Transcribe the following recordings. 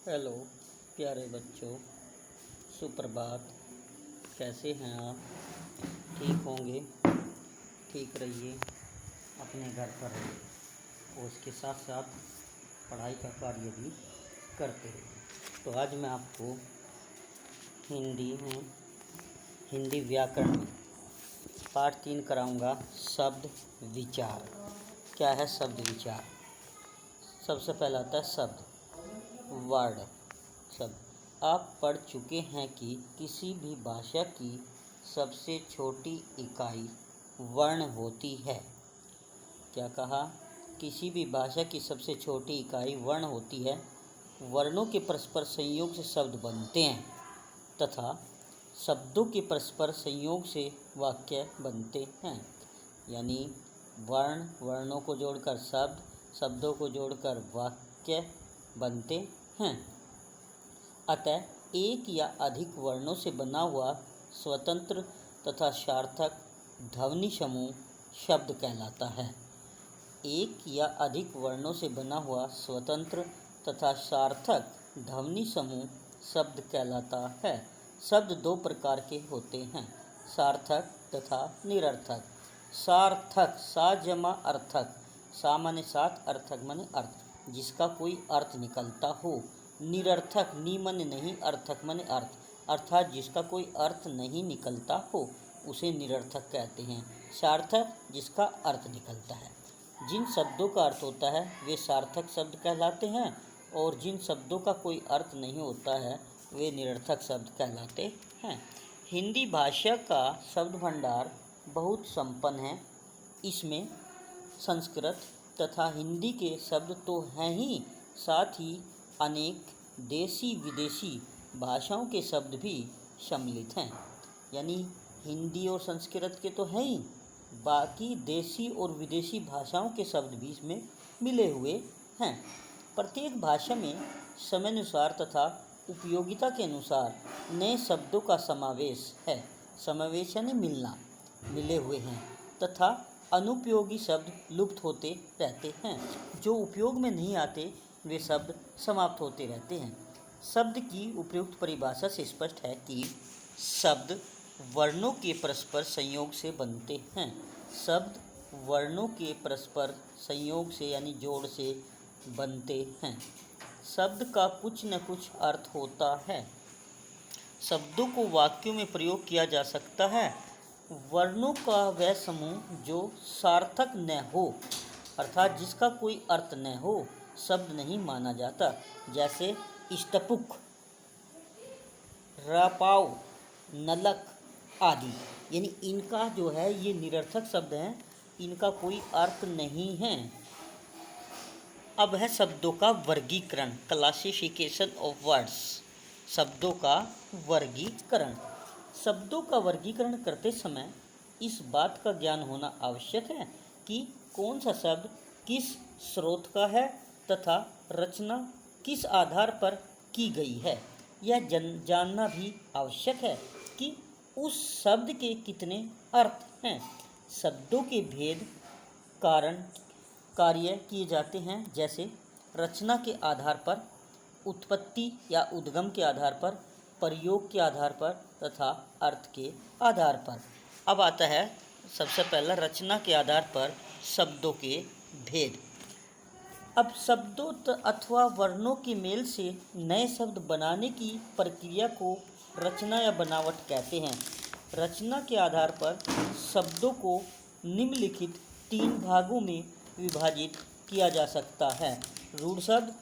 Hello प्यारे बच्चों, सुप्रभात। कैसे हैं आप? ठीक होंगे? ठीक रहिए, अपने घर पर रहिए और उसके साथ साथ पढ़ाई का कार्य भी करते रहिए। तो आज मैं आपको हिंदी व्याकरण में पाठ 3 कराऊंगा। शब्द विचार। क्या है शब्द विचार? सबसे पहला आता है शब्द, वर्ड। शब्द आप पढ़ चुके हैं कि किसी भी भाषा की सबसे छोटी इकाई वर्ण होती है। क्या कहा? किसी भी भाषा की सबसे छोटी इकाई वर्ण होती है। वर्णों के परस्पर संयोग से शब्द बनते हैं तथा शब्दों के परस्पर संयोग से वाक्य बनते हैं। यानी वर्णों को जोड़कर शब्द, शब्दों को जोड़कर वाक्य बनते हैं। अतः एक या अधिक वर्णों से बना हुआ स्वतंत्र तथा सार्थक ध्वनि समूह शब्द कहलाता है। एक या अधिक वर्णों से बना हुआ स्वतंत्र तथा सार्थक ध्वनि समूह शब्द कहलाता है। शब्द दो प्रकार के होते हैं, सार्थक तथा निरर्थक। सार्थक, सा जमा अर्थक, सा माने साथ, अर्थक माने अर्थ, जिसका कोई अर्थ निकलता हो। निरर्थक, नी माने नहीं, अर्थक माने अर्थ, अर्थात जिसका कोई अर्थ नहीं निकलता हो उसे निरर्थक कहते हैं। सार्थक, जिसका अर्थ निकलता है। जिन शब्दों का अर्थ होता है वे सार्थक शब्द कहलाते हैं और जिन शब्दों का कोई अर्थ नहीं होता है वे निरर्थक शब्द कहलाते हैं। हिंदी भाषा का शब्द भंडार बहुत संपन्न है। इसमें संस्कृत तथा हिंदी के शब्द तो हैं ही, साथ ही अनेक देशी विदेशी भाषाओं के शब्द भी सम्मिलित हैं। यानी हिंदी और संस्कृत के तो हैं ही, बाकी देशी और विदेशी भाषाओं के शब्द भी इसमें मिले हुए हैं। प्रत्येक भाषा में समयानुसार तथा उपयोगिता के अनुसार नए शब्दों का समावेश है। समावेश यानी मिलना, मिले हुए हैं तथा अनुपयोगी शब्द लुप्त होते रहते हैं। जो उपयोग में नहीं आते वे शब्द समाप्त होते रहते हैं। शब्द की उपयुक्त परिभाषा से स्पष्ट है कि शब्द वर्णों के परस्पर संयोग से बनते हैं। शब्द वर्णों के परस्पर संयोग से यानी जोड़ से बनते हैं। शब्द का कुछ न कुछ अर्थ होता है। शब्दों को वाक्यों में प्रयोग किया जा सकता है। वर्णों का वह समूह जो सार्थक न हो, अर्थात जिसका कोई अर्थ न हो, शब्द नहीं माना जाता। जैसे इष्टपुक, रपाव, नलक आदि, यानी इनका जो है ये निरर्थक शब्द हैं, इनका कोई अर्थ नहीं है। अब है शब्दों का वर्गीकरण, क्लासिफिकेशन ऑफ वर्ड्स। शब्दों का वर्गीकरण। शब्दों का वर्गीकरण करते समय इस बात का ज्ञान होना आवश्यक है कि कौन सा शब्द किस स्रोत का है तथा रचना किस आधार पर की गई है। यह जानना भी आवश्यक है कि उस शब्द के कितने अर्थ हैं। शब्दों के भेद कारण कार्य किए जाते हैं, जैसे रचना के आधार पर, उत्पत्ति या उद्गम के आधार पर, प्रयोग के आधार पर तथा अर्थ के आधार पर। अब आता है सबसे पहला रचना के आधार पर शब्दों के भेद। अब शब्दों अथवा वर्णों के मेल से नए शब्द बनाने की प्रक्रिया को रचना या बनावट कहते हैं। रचना के आधार पर शब्दों को निम्नलिखित 3 भागों में विभाजित किया जा सकता है: रूढ़ शब्द,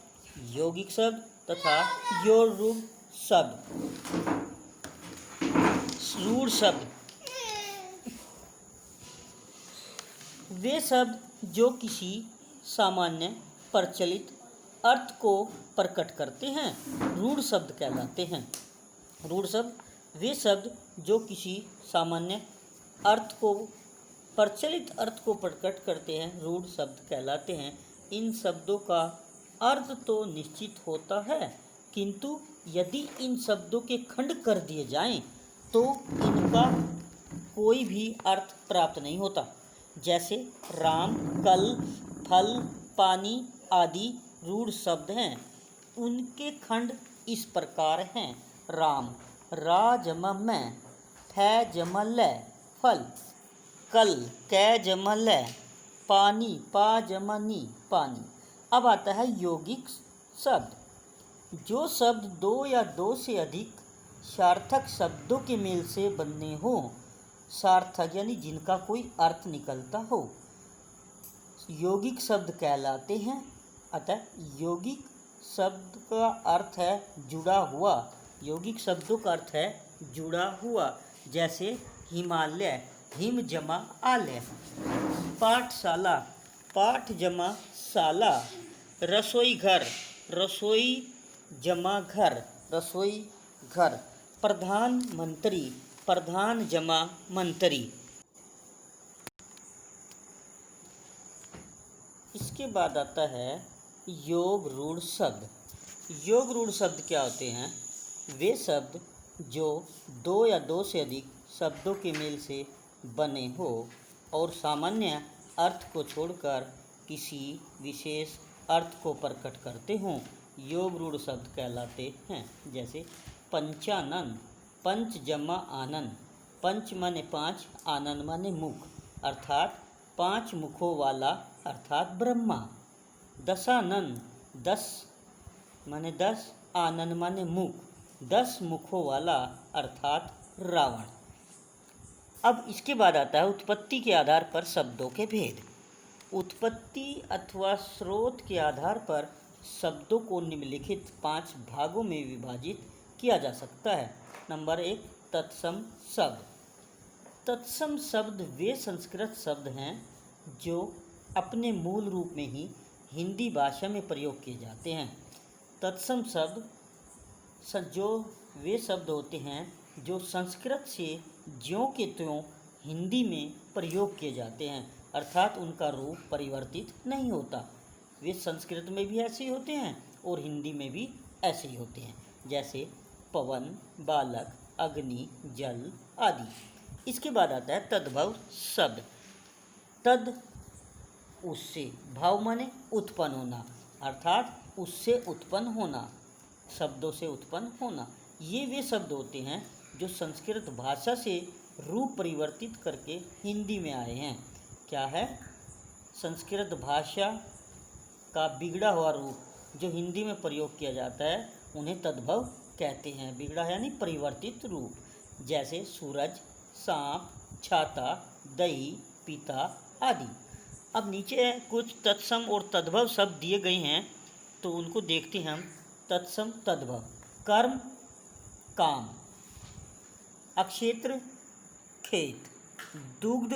यौगिक शब्द तथा योरूढ़ शब्द। रूढ़ शब्द वे शब्द जो किसी सामान्य प्रचलित अर्थ को प्रकट करते हैं, रूढ़ शब्द कहलाते हैं। रूढ़ शब्द वे शब्द जो किसी सामान्य अर्थ को, प्रचलित अर्थ को प्रकट करते हैं, रूढ़ शब्द कहलाते हैं। इन शब्दों का अर्थ तो निश्चित होता है, किंतु यदि इन शब्दों के खंड कर दिए जाएं तो इनका कोई भी अर्थ प्राप्त नहीं होता। जैसे राम, कल, फल, पानी आदि रूढ़ शब्द हैं। उनके खंड इस प्रकार हैं। राम, रा जमा मैं, फै जमा लै, फल। कल, कै जमा लै, पानी, पा जमा नी, पानी। अब आता है यौगिक शब्द। जो शब्द दो या दो से अधिक सार्थक शब्दों के मेल से बने हो, सार्थक यानी जिनका कोई अर्थ निकलता हो, यौगिक शब्द कहलाते हैं। अतः यौगिक शब्द का अर्थ है जुड़ा हुआ। यौगिक शब्दों का अर्थ है जुड़ा हुआ। जैसे हिमालय, हिम जमा आलय। पाठशाला, पाठ जमा शाला। रसोई घर, रसोई जमा घर, रसोई घर। प्रधानमंत्री, प्रधान जमा मंत्री। इसके बाद आता है योग रूढ़ शब्द। योग रूढ़ शब्द क्या होते हैं? वे शब्द जो दो या दो से अधिक शब्दों के मेल से बने हो और सामान्य अर्थ को छोड़कर किसी विशेष अर्थ को प्रकट करते हों, योग रूढ़ शब्द कहलाते हैं। जैसे पंचानन, पंच जमा आनन। पंच माने पाँच, आनन माने मुख, अर्थात पाँच मुखों वाला, अर्थात ब्रह्मा। दशानन, दस माने दस, आनन माने मुख, 10 मुखों वाला, अर्थात रावण। अब इसके बाद आता है उत्पत्ति के आधार पर शब्दों के भेद। उत्पत्ति अथवा स्रोत के आधार पर शब्दों को निम्नलिखित 5 भागों में विभाजित किया जा सकता है। नंबर 1, तत्सम शब्द। तत्सम शब्द वे संस्कृत शब्द हैं जो अपने मूल रूप में ही हिंदी भाषा में प्रयोग किए जाते हैं। तत्सम शब्द जो वे शब्द होते हैं जो संस्कृत से ज्यों के त्यों हिंदी में प्रयोग किए जाते हैं, अर्थात उनका रूप परिवर्तित नहीं होता। वे संस्कृत में भी ऐसे ही होते हैं और हिंदी में भी ऐसे ही होते हैं। जैसे पवन, बालक, अग्नि, जल आदि। इसके बाद आता है तद्भव शब्द। तद उससे, भाव माने उत्पन्न होना, अर्थात उससे उत्पन्न होना, शब्दों से उत्पन्न होना। ये वे शब्द होते हैं जो संस्कृत भाषा से रूप परिवर्तित करके हिंदी में आए हैं। क्या है? संस्कृत भाषा का बिगड़ा हुआ रूप जो हिंदी में प्रयोग किया जाता है उन्हें तद्भव कहते हैं। बिगड़ा यानी परिवर्तित रूप। जैसे सूरज, सांप, छाता, दही, पिता आदि। अब नीचे कुछ तत्सम और तद्भव शब्द दिए गए हैं तो उनको देखते हैं हम। तत्सम तद्भव। कर्म काम, अक्षेत्र खेत, दुग्ध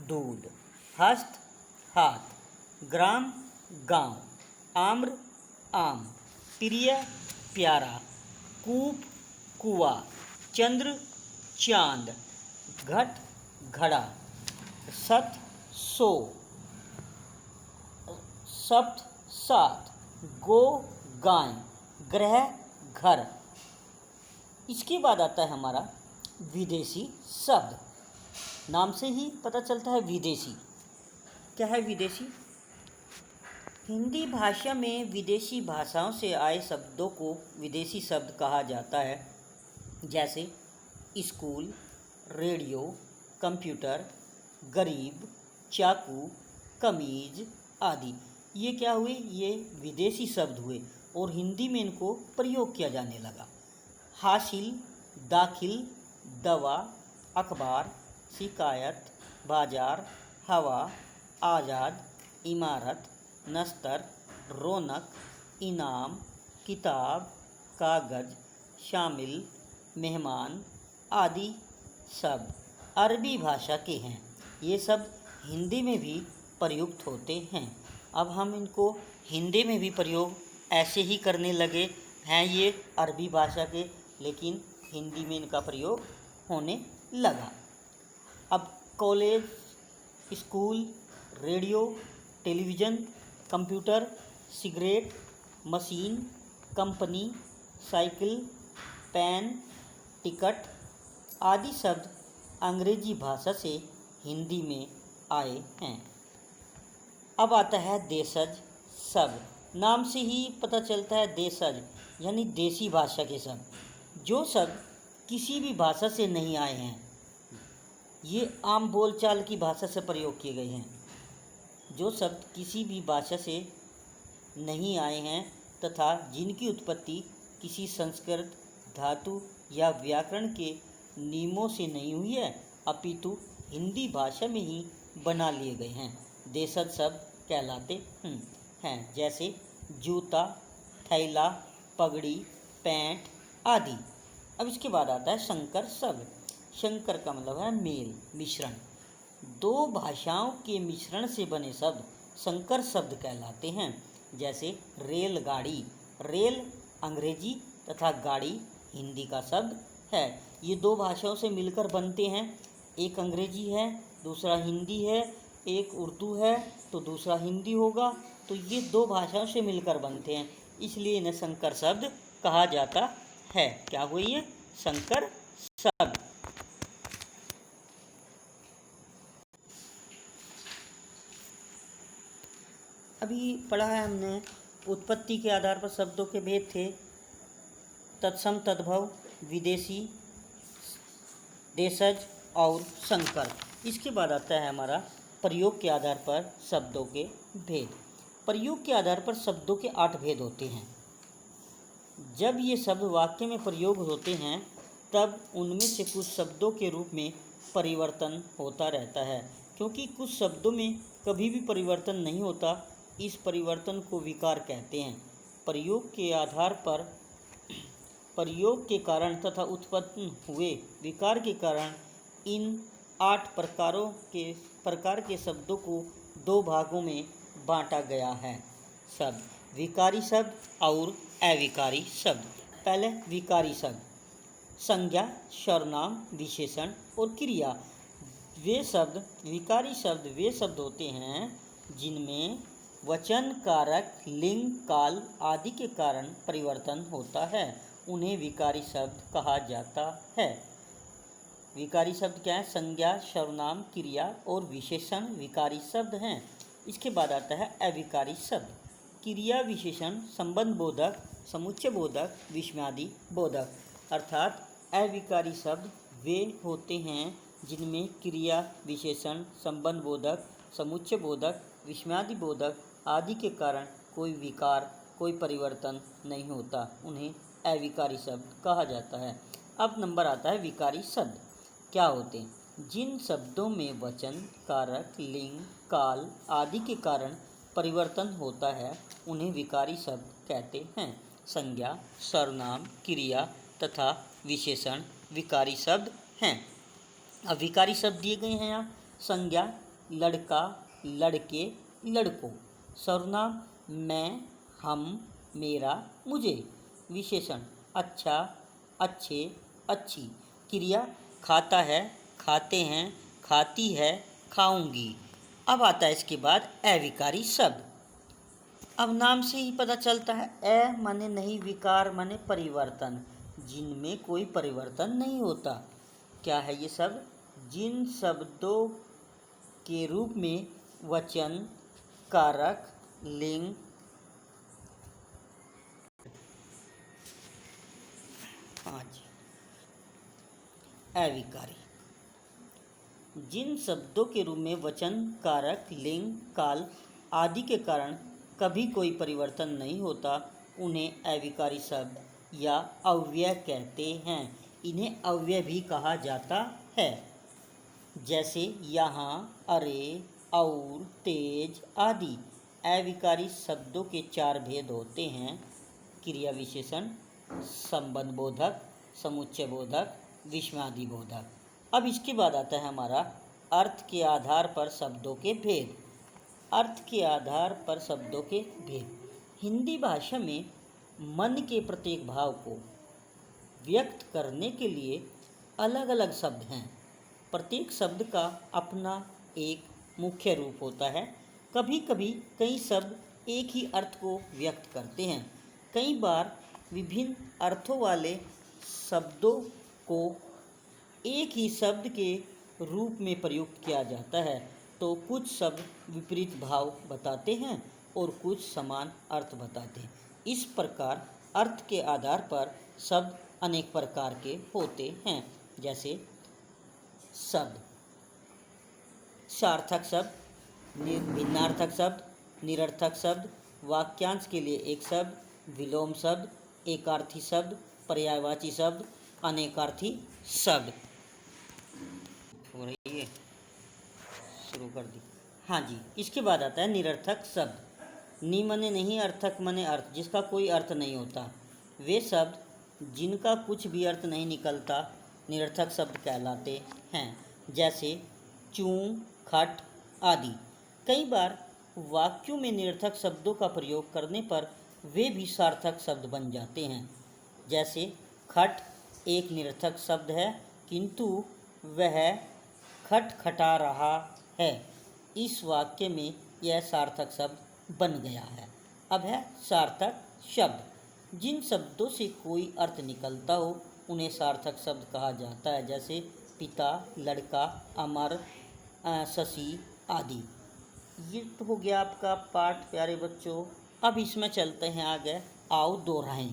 दूध, हस्त हाथ, ग्राम गांव, आम्र आम, प्रिय प्यारा, कूप कुआं, चंद्र चांद, घट घड़ा, सत सो, सप्त सात, गो गाय, ग्रह घर। इसके बाद आता है हमारा विदेशी शब्द। नाम से ही पता चलता है विदेशी। क्या है विदेशी? हिंदी भाषा में विदेशी भाषाओं से आए शब्दों को विदेशी शब्द कहा जाता है। जैसे स्कूल, रेडियो, कंप्यूटर, गरीब, चाकू, कमीज आदि। ये क्या हुए? ये विदेशी शब्द हुए और हिंदी में इनको प्रयोग किया जाने लगा। हासिल, दाखिल, दवा, अखबार, शिकायत, बाजार, हवा, आज़ाद, इमारत, नस्तर, रौनक, इनाम, किताब, कागज, शामिल, मेहमान आदि शब्द अरबी भाषा के हैं। ये शब्द हिंदी में भी प्रयुक्त होते हैं। अब हम इनको हिंदी में भी प्रयोग ऐसे ही करने लगे हैं। ये अरबी भाषा के, लेकिन हिंदी में इनका प्रयोग होने लगा। अब college, school, radio, television, computer, cigarette, machine, company, cycle, pen, ticket आदि शब्द अंग्रेजी भाषा से हिंदी में आए हैं। अब आता है देशज शब्द। नाम से ही पता चलता है देशज यानी देसी भाषा के शब्द। जो शब्द किसी भी भाषा से नहीं आए हैं, ये आम बोलचाल की भाषा से प्रयोग किए गए हैं। जो शब्द किसी भी भाषा से नहीं आए हैं तथा जिनकी उत्पत्ति किसी संस्कृत धातु या व्याकरण के नियमों से नहीं हुई है, अपितु हिंदी भाषा में ही बना लिए गए हैं, देशज शब्द कहलाते हैं। जैसे जूता, थैला, पगड़ी, पैंट आदि। अब इसके बाद आता है संकर शब्द। संकर का मतलब है मेल, मिश्रण। दो भाषाओं के मिश्रण से बने शब्द संकर शब्द कहलाते हैं। जैसे रेलगाड़ी, रेल अंग्रेजी तथा गाड़ी हिंदी का शब्द है। ये दो भाषाओं से मिलकर बनते हैं। एक अंग्रेजी है, दूसरा हिंदी है, एक उर्दू है तो दूसरा हिंदी होगा। तो ये दो भाषाओं से मिलकर बनते हैं, इसलिए इन्हें संकर शब्द कहा जाता है। क्या हुई ये? संकर शब्द। अभी पढ़ा है हमने उत्पत्ति के आधार पर शब्दों के भेद थे, तत्सम, तद्भव, विदेशी, देशज और संकर। इसके बाद आता है हमारा प्रयोग के आधार पर शब्दों के भेद। प्रयोग के आधार पर शब्दों के 8 भेद होते हैं। जब ये शब्द वाक्य में प्रयोग होते हैं तब उनमें से कुछ शब्दों के रूप में परिवर्तन होता रहता है। क्योंकि कुछ शब्दों में कभी भी परिवर्तन नहीं होता, इस परिवर्तन को विकार कहते हैं। प्रयोग के आधार पर प्रयोग के कारण तथा उत्पन्न हुए विकार के कारण इन 8 प्रकार के शब्दों को 2 भागों में बांटा गया है। शब्द विकारी शब्द और अविकारी शब्द। पहले विकारी शब्द। संज्ञा, सर्वनाम, विशेषण और क्रिया। विकारी शब्द वे शब्द होते हैं जिनमें वचन, कारक, लिंग, काल आदि के कारण परिवर्तन होता है, उन्हें विकारी शब्द कहा जाता है। विकारी शब्द क्या है? संज्ञा, सर्वनाम, क्रिया और विशेषण विकारी शब्द हैं। इसके बाद आता है अविकारी शब्द। क्रिया, विशेषण, संबंध बोधक, समुच्चय बोधक, विस्मयादि बोधक। अर्थात अविकारी शब्द वे होते हैं जिनमें क्रिया, विशेषण, संबंध बोधक, समुच्चय बोधक, विस्मयादि बोधक आदि के कारण कोई विकार, कोई परिवर्तन नहीं होता, उन्हें अविकारी शब्द कहा जाता है। अब नंबर आता है विकारी शब्द क्या होते हैं? जिन शब्दों में वचन, कारक, लिंग, काल आदि के कारण परिवर्तन होता है, उन्हें विकारी शब्द कहते हैं। संज्ञा, सर्वनाम, क्रिया तथा विशेषण विकारी शब्द हैं। अब विकारी शब्द दिए गए हैं यहाँ। संज्ञा लड़का, लड़के, लड़कों। सर्वनाम मैं, हम, मेरा, मुझे। विशेषण अच्छा, अच्छे, अच्छी। क्रिया खाता है, खाते हैं, खाती है, खाऊंगी। अब आता है इसके बाद अविकारी शब्द। अब नाम से ही पता चलता है, अ माने नहीं, विकार माने परिवर्तन, जिनमें कोई परिवर्तन नहीं होता। क्या है ये शब्द? जिन शब्दों के रूप में वचन, कारक, लिंग, अविकारी। जिन शब्दों के रूप में वचन, कारक, लिंग, काल आदि के कारण कभी कोई परिवर्तन नहीं होता, उन्हें अविकारी शब्द या अव्यय कहते हैं। इन्हें अव्यय भी कहा जाता है। जैसे यहाँ, अरे, और, तेज आदि। अविकारी शब्दों के 4 भेद होते हैं: क्रिया विशेषण, संबंध बोधक, समुच्चय बोधक, विस्मयादि बोधक। अब इसके बाद आता है हमारा अर्थ के आधार पर शब्दों के भेद। अर्थ के आधार पर शब्दों के भेद। हिंदी भाषा में मन के प्रत्येक भाव को व्यक्त करने के लिए अलग अलग शब्द हैं। प्रत्येक शब्द का अपना एक मुख्य रूप होता है। कभी कभी कई शब्द एक ही अर्थ को व्यक्त करते हैं। कई बार विभिन्न अर्थों वाले शब्दों को एक ही शब्द के रूप में प्रयुक्त किया जाता है। तो कुछ शब्द विपरीत भाव बताते हैं और कुछ समान अर्थ बताते हैं। इस प्रकार अर्थ के आधार पर शब्द अनेक प्रकार के होते हैं, जैसे शब्द, सार्थक शब्द, भिन्नार्थक शब्द, निरर्थक शब्द, वाक्यांश के लिए एक शब्द, विलोम शब्द, एकार्थी शब्द, पर्यायवाची शब्द, अनेकार्थी शब्द। हो रही है, शुरू कर दी। हाँ जी, इसके बाद आता है निरर्थक शब्द। नि मने नहीं, अर्थक मने अर्थ, जिसका कोई अर्थ नहीं होता। वे शब्द जिनका कुछ भी अर्थ नहीं निकलता निरर्थक शब्द कहलाते हैं, जैसे चूं, खट आदि। कई बार वाक्यों में निरर्थक शब्दों का प्रयोग करने पर वे भी सार्थक शब्द बन जाते हैं, जैसे खट एक निरर्थक शब्द है किंतु वह खटखटा रहा है। इस वाक्य में यह सार्थक शब्द बन गया है। अब है सार्थक शब्द। जिन शब्दों से कोई अर्थ निकलता हो उन्हें सार्थक शब्द कहा जाता है, जैसे पिता, लड़का, अमर, शशि आदि। ये तो हो गया आपका पाठ प्यारे बच्चों। अब इसमें चलते हैं आगे, आओ दोहराएं।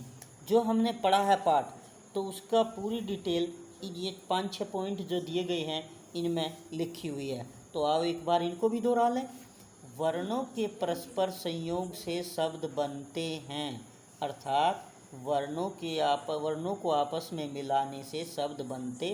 जो हमने पढ़ा है पाठ, तो उसका पूरी डिटेल ये 5-6 पॉइंट जो दिए गए हैं इनमें लिखी हुई है, तो आओ एक बार इनको भी दोहरा लें। वर्णों के परस्पर संयोग से शब्द बनते हैं, अर्थात वर्णों को आपस में मिलाने से शब्द बनते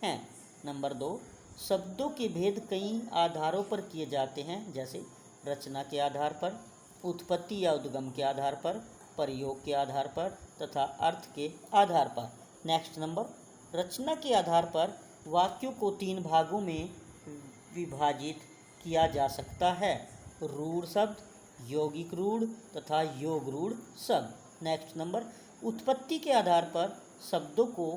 हैं। नंबर 2, शब्दों के भेद कई आधारों पर किए जाते हैं, जैसे रचना के आधार पर, उत्पत्ति या उद्गम के आधार पर, प्रयोग के आधार पर तथा अर्थ के आधार पर। नेक्स्ट नंबर, रचना के आधार पर वाक्यों को 3 भागों में विभाजित किया जा सकता है, रूढ़ शब्द, यौगिक रूढ़ तथा योग रूढ़ शब्द। नेक्स्ट नंबर, उत्पत्ति के आधार पर शब्दों को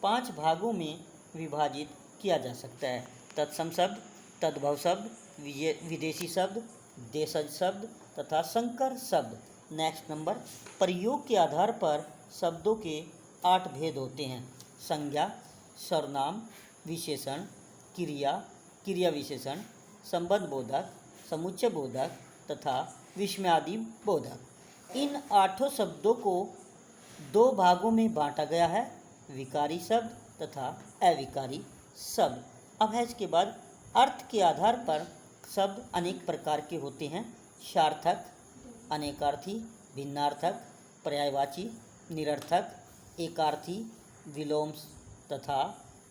5 भागों में विभाजित किया जा सकता है, तत्सम शब्द, तद्भव शब्द, विदेशी शब्द, देशज शब्द तथा संकर शब्द। नेक्स्ट नंबर, प्रयोग के आधार पर शब्दों के 8 भेद होते हैं, संज्ञा, सर्वनाम, विशेषण, क्रिया, क्रिया विशेषण, संबंध बोधक, समुच्चय बोधक तथा विस्मयादि बोधक। इन 8 शब्दों को 2 भागों में बांटा गया है, विकारी शब्द तथा अविकारी शब्द। अब है इसके बाद अर्थ के आधार पर शब्द अनेक प्रकार के होते हैं, सार्थक, अनेकार्थी, भिन्नार्थक, पर्यायवाची, निरर्थक, एकार्थी, विलोम तथा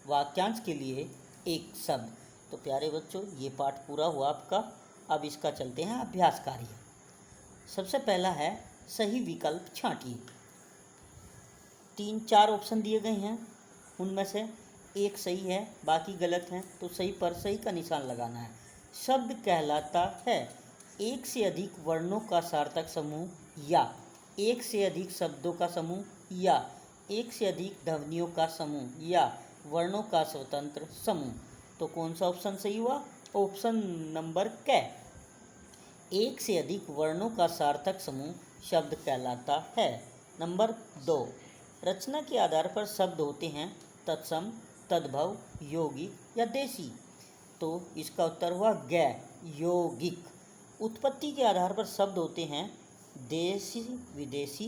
वाक्यांश के लिए एक शब्द। तो प्यारे बच्चों, ये पाठ पूरा हुआ आपका। अब इसका चलते हैं अभ्यास कार्य। सबसे पहला है सही विकल्प छांटिए। 3-4 ऑप्शन दिए गए हैं, उनमें से एक सही है, बाकी गलत हैं, तो सही पर सही का निशान लगाना है। शब्द कहलाता है एक से अधिक वर्णों का सार्थक समूह, या एक से अधिक शब्दों का समूह, या एक से अधिक ध्वनियों का समूह, या वर्णों का स्वतंत्र समूह। तो कौन सा ऑप्शन सही हुआ? ऑप्शन नंबर क, एक से अधिक वर्णों का सार्थक समूह शब्द कहलाता है। नंबर 2, रचना के आधार पर शब्द होते हैं तत्सम, तद्भव, यौगिक या देशी। तो इसका उत्तर हुआ ग, यौगिक। उत्पत्ति के आधार पर शब्द होते हैं देशी, विदेशी,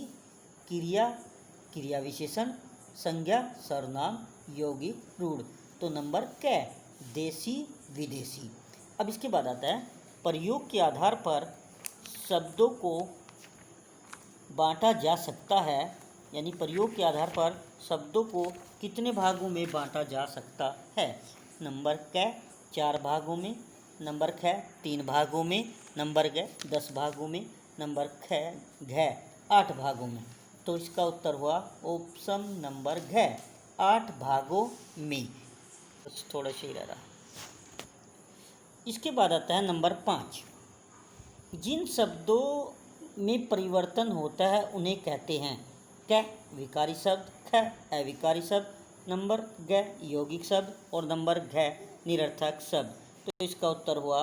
क्रिया, क्रिया विशेषण, संज्ञा, सर्वनाम, यौगिक, रूढ़। तो नंबर क, देशी, विदेशी। अब इसके बाद आता है प्रयोग के आधार पर शब्दों को बांटा जा सकता है, यानी प्रयोग के आधार पर शब्दों को कितने भागों में बांटा जा सकता है। नंबर क 4 भागों में, नंबर ख 3 भागों में, नंबर ग 10 भागों में, नंबर घ 8 भागों में। तो इसका उत्तर हुआ ऑप्शन नंबर घ, 8 भागों में। थोड़ा सही रह रहा। इसके बाद आता है नंबर 5, जिन शब्दों में परिवर्तन होता है उन्हें कहते हैं क, विकारी शब्द, ख, अविकारी शब्द, नंबर ग, यौगिक शब्द और नंबर घ, निरर्थक शब्द। तो इसका उत्तर हुआ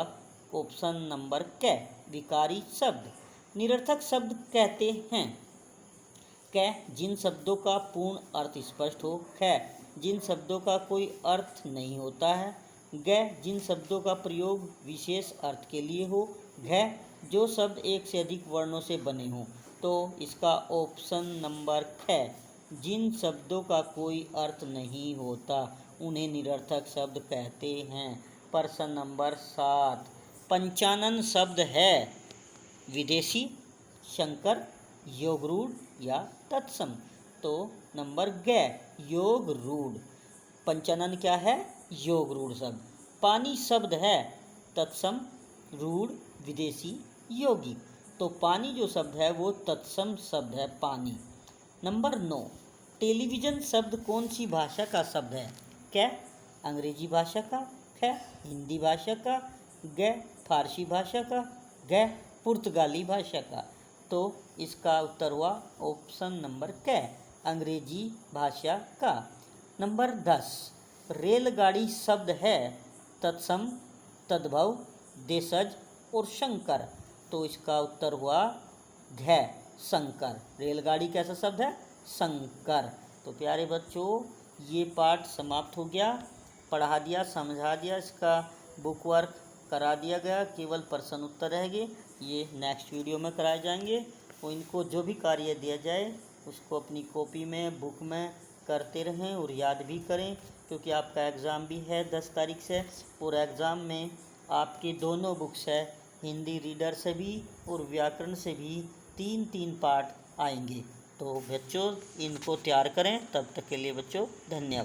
ऑप्शन नंबर क, विकारी शब्द। निरर्थक शब्द कहते हैं क, जिन शब्दों का पूर्ण अर्थ स्पष्ट हो, ख, जिन शब्दों का कोई अर्थ नहीं होता है, ग, जिन शब्दों का प्रयोग विशेष अर्थ के लिए हो, घ, जो शब्द एक से अधिक वर्णों से बने हों। तो इसका ऑप्शन नंबर ख, जिन शब्दों का कोई अर्थ नहीं होता उन्हें निरर्थक शब्द कहते हैं। प्रश्न नंबर 7, पंचानन शब्द है विदेशी, संकर, योग रूढ़ या तत्सम। तो नंबर ग, योग रूढ़। पंचानन क्या है? योग रूढ़ शब्द। पानी शब्द है तत्सम, रूढ़, विदेशी, योगी। तो पानी जो शब्द है वो तत्सम शब्द है, पानी। नंबर 9, टेलीविज़न शब्द कौन सी भाषा का शब्द है? क, अंग्रेजी भाषा का, ख, हिंदी भाषा का, ग, फारसी भाषा का, घ, पुर्तगाली भाषा का। तो इसका उत्तर हुआ ऑप्शन नंबर क, अंग्रेजी भाषा का। नंबर 10, रेलगाड़ी शब्द है तत्सम, तद्भव, देशज और संकर। तो इसका उत्तर हुआ घ, संकर। रेलगाड़ी कैसा शब्द है? संकर। तो प्यारे बच्चों, ये पाठ समाप्त हो गया, पढ़ा दिया, समझा दिया, इसका बुक वर्क करा दिया गया, केवल प्रश्न उत्तर रहेंगे, ये नेक्स्ट वीडियो में कराए जाएंगे। और इनको जो भी कार्य दिया जाए उसको अपनी कॉपी में, बुक में करते रहें और याद भी करें, क्योंकि आपका एग्ज़ाम भी है 10 तारीख से। और एग्ज़ाम में आपकी दोनों बुक्स है, हिंदी रीडर से भी और व्याकरण से भी 3-3 पार्ट आएंगे। तो बच्चों इनको तैयार करें। तब तक के लिए बच्चों धन्यवाद।